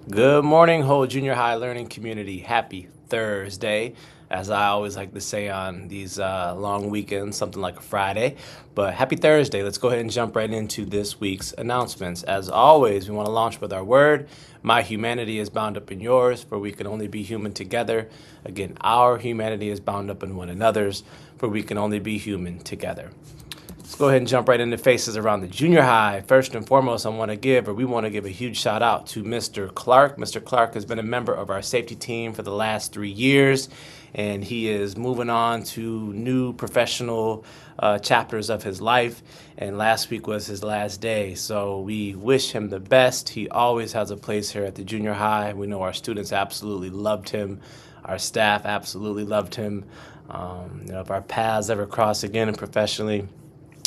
Good morning, whole junior high learning community. Happy Thursday. As I always like to say on these long weekends, something like a Friday. But happy Thursday. Let's go ahead and jump right into this week's announcements. As always, we want to launch with our word. My humanity is bound up in yours, for we can only be human together. Again, our humanity is bound up in one another's, for we can only be human together. Let's go ahead and jump right into faces around the junior high. First and foremost, we want to give a huge shout out to Mr. Clark. Mr. Clark has been a member of our safety team for the last 3 years, and he is moving on to new professional chapters of his life. And last week was his last day, so we wish him the best. He always has a place here at the junior high. We know our students absolutely loved him. Our staff absolutely loved him. If our paths ever cross again and professionally,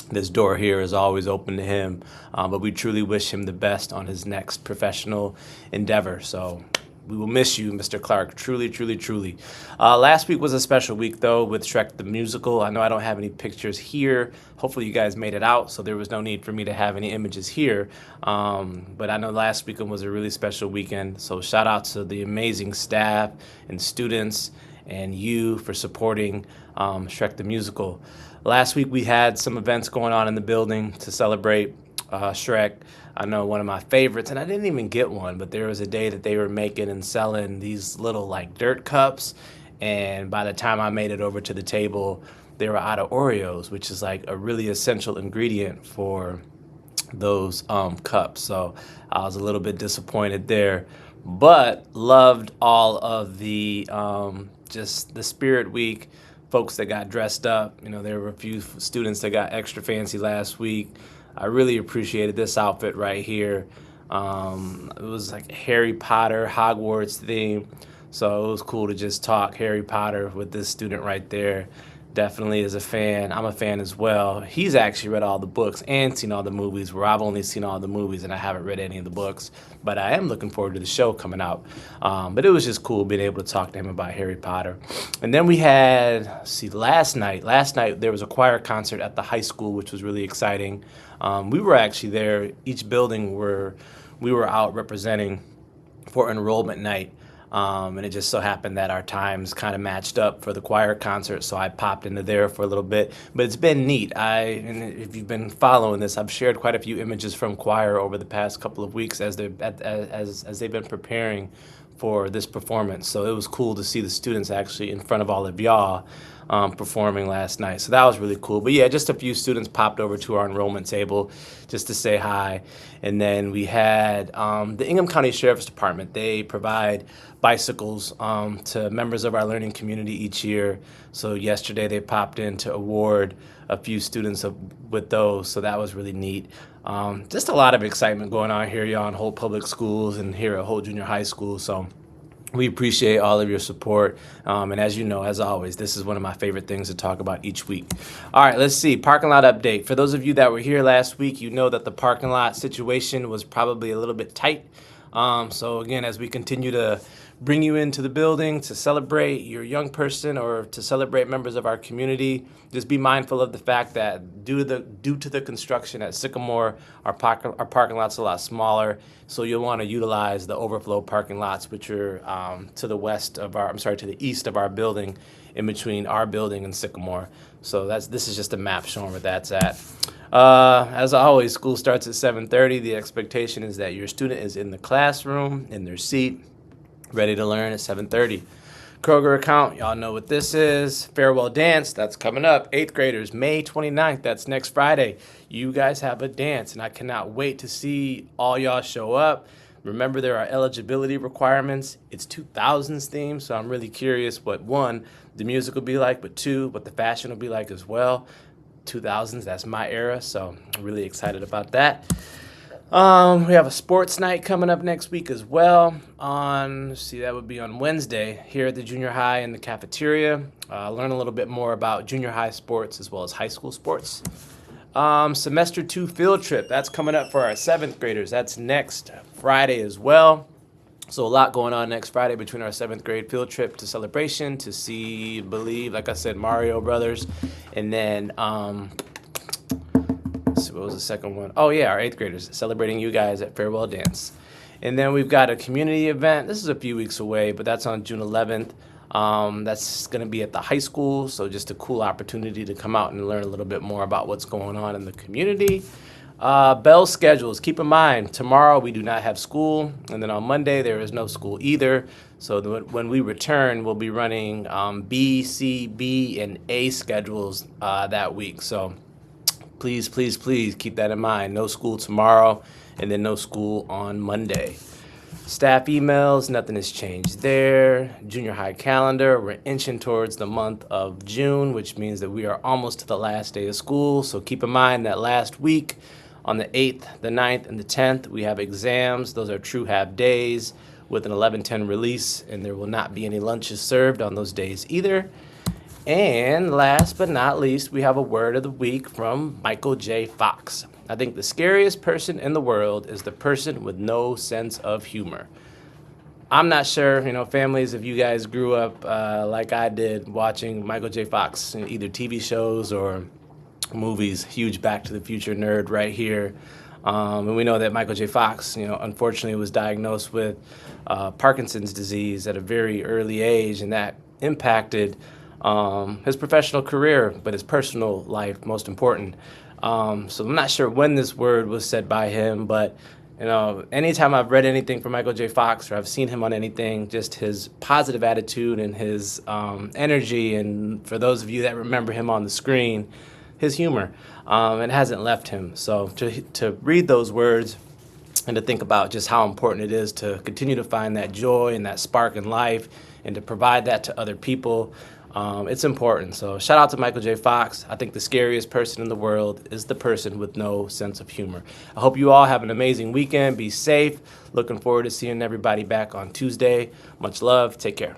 this door here is always open to him, but we truly wish him the best on his next professional endeavor. So we will miss you, Mr. Clark. Truly, truly, truly. Last week was a special week, though, with Shrek the Musical. I know I don't have any pictures here. Hopefully you guys made it out, so there was no need for me to have any images here. But I know last weekend was a really special weekend, so shout out to the amazing staff and students and you for supporting Shrek the Musical. Last week we had some events going on in the building to celebrate Shrek. I know one of my favorites, and I didn't even get one, but there was a day that they were making and selling these little like dirt cups, and by the time I made it over to the table, they were out of Oreos, which is like a really essential ingredient for those cups. So I was a little bit disappointed there, but loved all of the just the Spirit Week folks that got dressed up. You know, there were a few students that got extra fancy last week. I really appreciated this outfit right here. It was like Harry Potter, Hogwarts theme. So it was cool to just talk Harry Potter with this student right there. Definitely is a fan. I'm a fan as well. He's actually read all the books and seen all the movies, where I've only seen all the movies and I haven't read any of the books. But I am looking forward to the show coming out. But it was just cool being able to talk to him about Harry Potter. And then we had, last night there was a choir concert at the high school, which was really exciting. We were actually there, each building we were out representing for enrollment night. And it just so happened that our times kind of matched up for the choir concert, so I popped into there for a little bit. But it's been neat. And if you've been following this, I've shared quite a few images from choir over the past couple of weeks as they've been preparing for this performance. So it was cool to see the students actually in front of all of y'all performing last night. So that was really cool. But yeah, just a few students popped over to our enrollment table just to say hi. And then we had the Ingham County Sheriff's Department. They provide bicycles to members of our learning community each year. So yesterday they popped in to award a few students with those. So that was really neat. Just a lot of excitement going on here, y'all, in Holt Public Schools and here at Holt Junior High School. So we appreciate all of your support. And as you know, as always, this is one of my favorite things to talk about each week. All right, let's see. Parking lot update. For those of you that were here last week, you know that the parking lot situation was probably a little bit tight. So again, as we continue to bring you into the building to celebrate your young person or to celebrate members of our community, just be mindful of the fact that due to the construction at Sycamore, our parking lot's a lot smaller. So you'll want to utilize the overflow parking lots, which are to the east of our building, in between our building and Sycamore. So this is just a map showing where that's at. As always, school starts at 7:30. The expectation is that your student is in the classroom, in their seat, ready to learn at 7:30. Kroger account, y'all know what this is. Farewell dance, that's coming up. 8th graders, May 29th, that's next Friday. You guys have a dance, and I cannot wait to see all y'all show up. Remember, there are eligibility requirements. It's 2000s theme, so I'm really curious what, one, the music will be like, but two, what the fashion will be like as well. 2000s, that's my era, so I'm really excited about that. We have a sports night coming up next week as well. That would be on Wednesday here at the junior high in the cafeteria. Learn a little bit more about junior high sports as well as high school sports. Semester 2 field trip, that's coming up for our 7th graders. That's next Friday as well. So a lot going on next Friday between our 7th grade field trip to Celebration to see, like I said, Mario Brothers. And then, let's see, what was the second one? Oh yeah, our 8th graders celebrating you guys at Farewell Dance. And then we've got a community event. This is a few weeks away, but that's on June 11th. That's going to be at the high school, so just a cool opportunity to come out and learn a little bit more about what's going on in the community. Bell schedules. Keep in mind, tomorrow we do not have school, and then on Monday there is no school either. So when we return, we'll be running B, C, B, and A schedules that week. So please, please, please keep that in mind. No school tomorrow, and then no school on Monday. Staff emails, nothing has changed there. Junior high calendar, we're inching towards the month of June, which means that we are almost to the last day of school. So keep in mind that last week on the 8th, the 9th, and the 10th, we have exams. Those are true half days with an 11:10 release, and there will not be any lunches served on those days either. And last but not least, we have a word of the week from Michael J. Fox. I think the scariest person in the world is the person with no sense of humor. I'm not sure, families, if you guys grew up like I did watching Michael J. Fox, either TV shows or movies. Huge Back to the Future nerd right here. And we know that Michael J. Fox, unfortunately was diagnosed with Parkinson's disease at a very early age, and that impacted his professional career, but his personal life, most important. So I'm not sure when this word was said by him, but anytime I've read anything from Michael J. Fox or I've seen him on anything, just his positive attitude and his energy, and for those of you that remember him on the screen, his humor, it hasn't left him. So to read those words and to think about just how important it is to continue to find that joy and that spark in life and to provide that to other people, it's important. So shout out to Michael J. Fox. I think the scariest person in the world is the person with no sense of humor. I hope you all have an amazing weekend. Be safe. Looking forward to seeing everybody back on Tuesday. Much love. Take care.